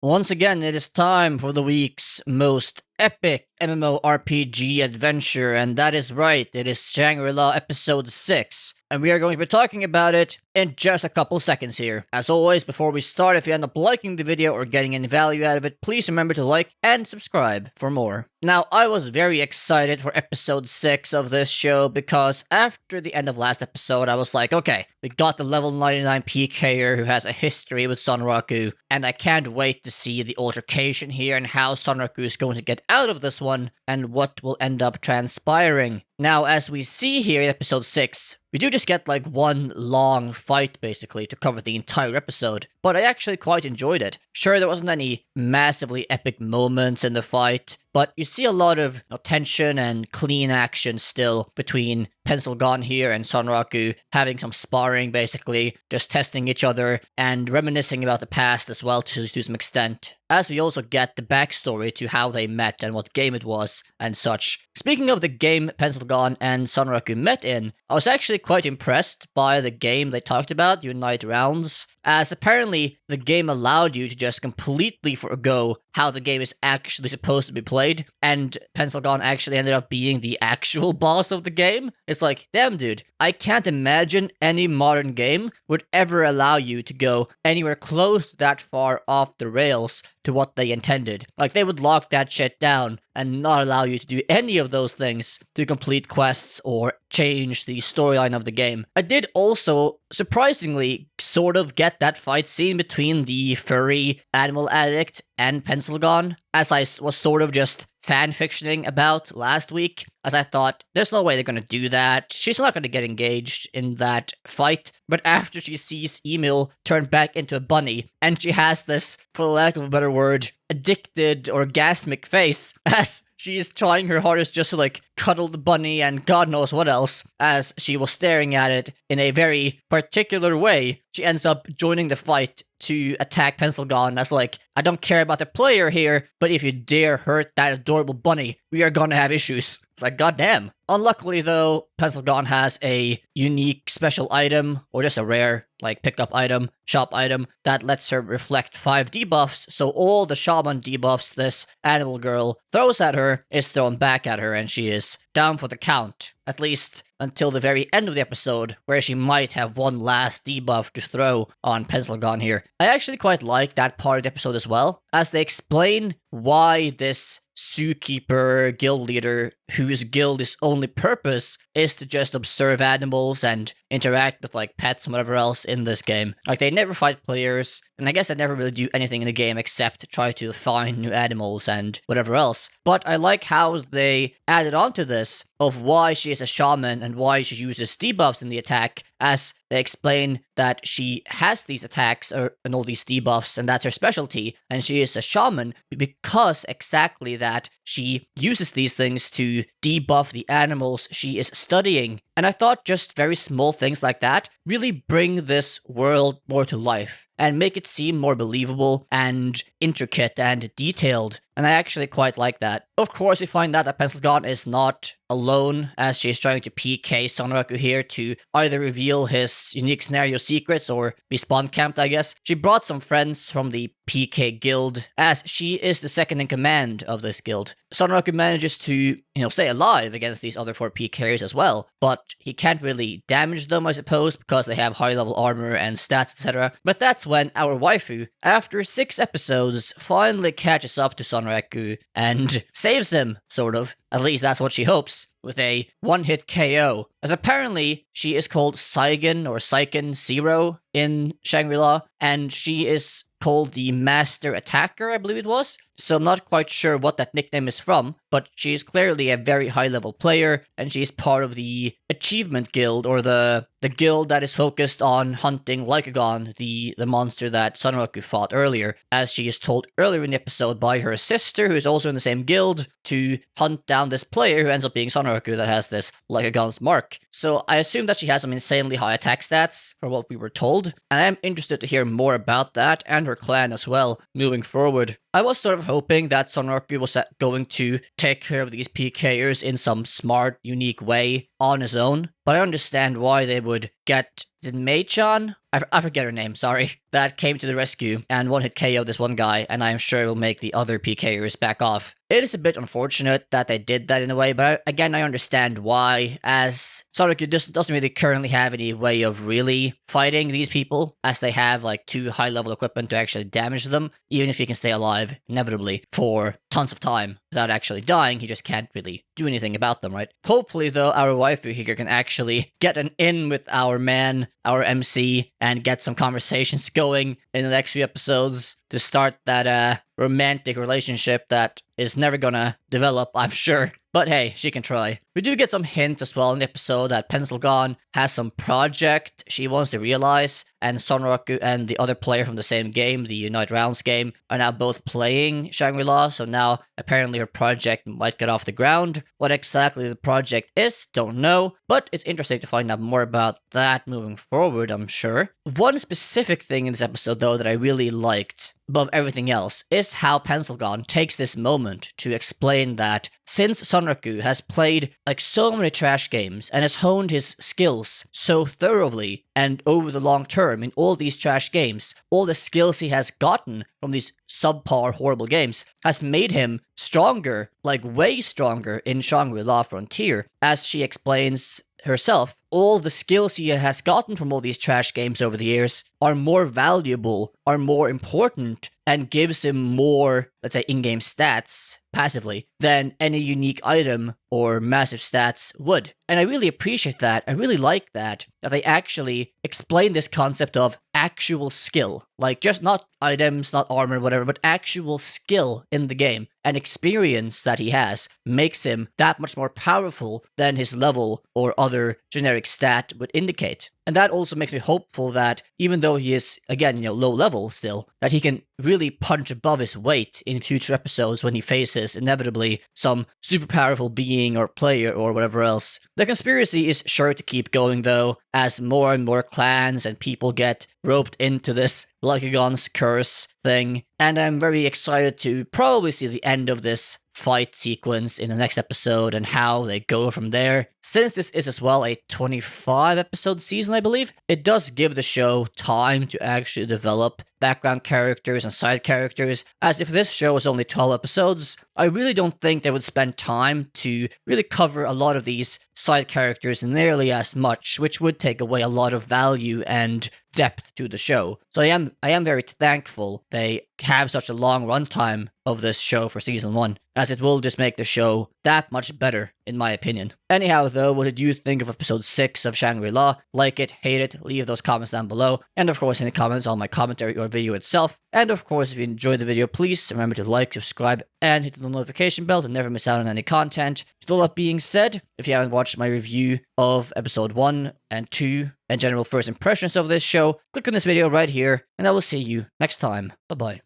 Once again, it is time for the week's most epic MMORPG adventure, and that is right, it is Shangri-La Episode 6, and we are going to be talking about it in just a couple seconds here. As always, before we start, if you end up liking the video or getting any value out of it, please remember to like and subscribe for more. Now, I was very excited for Episode 6 of this show because after the end of last episode, I was like, okay, we got the level 99 PKer who has a history with Sonraku, and I can't wait to see the altercation here and how Sonraku is going to get out of this one and what will end up transpiring. Now, as we see here in Episode 6, we do just get like one long fight basically to cover the entire episode, but I actually quite enjoyed it. Sure, there wasn't any massively epic moments in the fight, but you see a lot of tension and clean action still between Pencil Gone here and Sonraku, having some sparring basically, just testing each other and reminiscing about the past as well to some extent, as we also get the backstory to how they met and what game it was and such. Speaking of the game Pencil Gone and Sonraku met in, I was actually quite impressed by the game they talked about, Unite Rounds, as apparently the game allowed you to just completely forgo how the game is actually supposed to be played, and Pencil Gone actually ended up being the actual boss of the game. It's like, damn dude, I can't imagine any modern game would ever allow you to go anywhere close to that far off the rails to what they intended. Like, they would lock that shit down and not allow you to do any of those things to complete quests or change the storyline of the game. I did also, surprisingly, sort of get that fight scene between the furry animal addict and Pencil Gone, as I was sort of just fanfictioning about last week, as I thought, there's no way they're gonna do that. She's not gonna get engaged in that fight. But after she sees Emil turn back into a bunny, and she has this, for lack of a better word, addicted, orgasmic face, as she is trying her hardest just to, like, cuddle the bunny and God knows what else, as she was staring at it in a very particular way, she ends up joining the fight to attack Pencil Gone as like, I don't care about the player here, but if you dare hurt that adorable bunny, we are gonna have issues. It's like, goddamn. Unluckily though, Pencil Gone has a unique special item, or just a rare, like, pickup item, shop item, that lets her reflect 5 debuffs, so all the Shaman debuffs this animal girl throws at her is thrown back at her, and she is down for the count. At least until the very end of the episode, where she might have one last debuff to throw on Pencil Gone here. I actually quite like that part of the episode as well, as they explain why this zookeeper guild leader, whose guild's only purpose is to just observe animals and interact with, like, pets and whatever else in this game. Like, they never fight players, and I guess they never really do anything in the game except try to find new animals and whatever else. But I like how they added on to this of why she is a shaman and why she uses debuffs in the attack, as they explain that she has these attacks and all these debuffs, and that's her specialty, and she is a shaman because exactly that she uses these things to debuff the animals she is studying. And I thought just very small things like that really bring this world more to life and make it seem more believable and intricate and detailed. And I actually quite like that. Of course, we find out that Pencil Gone is not alone, as she is trying to PK Sonraku here to either reveal his unique scenario secrets or be spawn camped, I guess. She brought some friends from the PK guild, as she is the second in command of this guild. Sonraku manages to, stay alive against these other 4 PKers as well, but he can't really damage them, I suppose, because they have high level armor and stats, etc. But that's when our waifu, after 6 episodes, finally catches up to Sonraku and saves him, sort of. At least that's what she hopes, with a one-hit KO, as apparently she is called Saigen or Saiken Zero in Shangri-La, and she is called the Master Attacker, I believe it was. So I'm not quite sure what that nickname is from, but she is clearly a very high-level player, and she's part of the Achievement Guild, or the guild that is focused on hunting Lycagon, the monster that Sonraku fought earlier, as she is told earlier in the episode by her sister, who is also in the same guild, to hunt down this player who ends up being Sonraku that has this Lycagon's mark. So I assume that she has some insanely high attack stats, from what we were told, and I am interested to hear more about that, and her clan as well, moving forward. I was sort of hoping that Sonraku was going to take care of these PKers in some smart, unique way on his own, but I understand why they would get... Is it Mei-chan? I forget her name, sorry. That came to the rescue and one-hit KO this one guy, and I'm sure it will make the other PKers back off. It is a bit unfortunate that they did that in a way, but again, I understand why, as Sonraku doesn't really currently have any way of really fighting these people, as they have like too high-level equipment to actually damage them, even if he can stay alive, inevitably, for tons of time without actually dying, he just can't really do anything about them, right? Hopefully, though, our waifu here can actually get an in with our man, our MC, and get some conversations going in the next few episodes to start that romantic relationship that is never gonna develop, I'm sure. But hey, she can try. We do get some hints as well in the episode that Pencilgon has some project she wants to realize, and Sonraku and the other player from the same game, the Unite Rounds game, are now both playing Shangri-La, so now apparently her project might get off the ground. What exactly the project is, don't know, but it's interesting to find out more about that moving forward, I'm sure. One specific thing in this episode, though, that I really liked above everything else is how Pencilgon takes this moment to explain that since Sonraku has played like so many trash games and has honed his skills so thoroughly and over the long term in all these trash games, all the skills he has gotten from these subpar horrible games has made him stronger, like way stronger in Shangri-La Frontier. As she explains herself, all the skills he has gotten from all these trash games over the years are more valuable, are more important, and gives him more, let's say, in-game stats, passively, than any unique item or massive stats would. And I really appreciate that. I really like that they actually explain this concept of actual skill. Like, just not items, not armor, whatever, but actual skill in the game and experience that he has makes him that much more powerful than his level or other generic stat would indicate. And that also makes me hopeful that even though he is, again, low level still, that he can really punch above his weight in future episodes when he faces, inevitably, some super powerful being or player or whatever else. The conspiracy is sure to keep going, though, as more and more clans and people get roped into this Lycagon's curse thing, and I'm very excited to probably see the end of this fight sequence in the next episode and how they go from there. Since this is as well a 25 episode season, I believe, it does give the show time to actually develop background characters and side characters, as if this show was only 12 episodes, I really don't think they would spend time to really cover a lot of these side characters nearly as much, which would take away a lot of value and depth to the show. So I am very thankful they have such a long runtime of this show for season 1, as it will just make the show that much better, in my opinion. Anyhow, though, what did you think of episode 6 of Shangri-La? Like it, hate it, leave those comments down below, and of course any comments on my commentary or video itself. And of course, if you enjoyed the video, please remember to like, subscribe, and hit the notification bell to never miss out on any content. With all that being said, if you haven't watched my review of episode 1 and 2 and general first impressions of this show, click on this video right here, and I will see you next time. Bye-bye.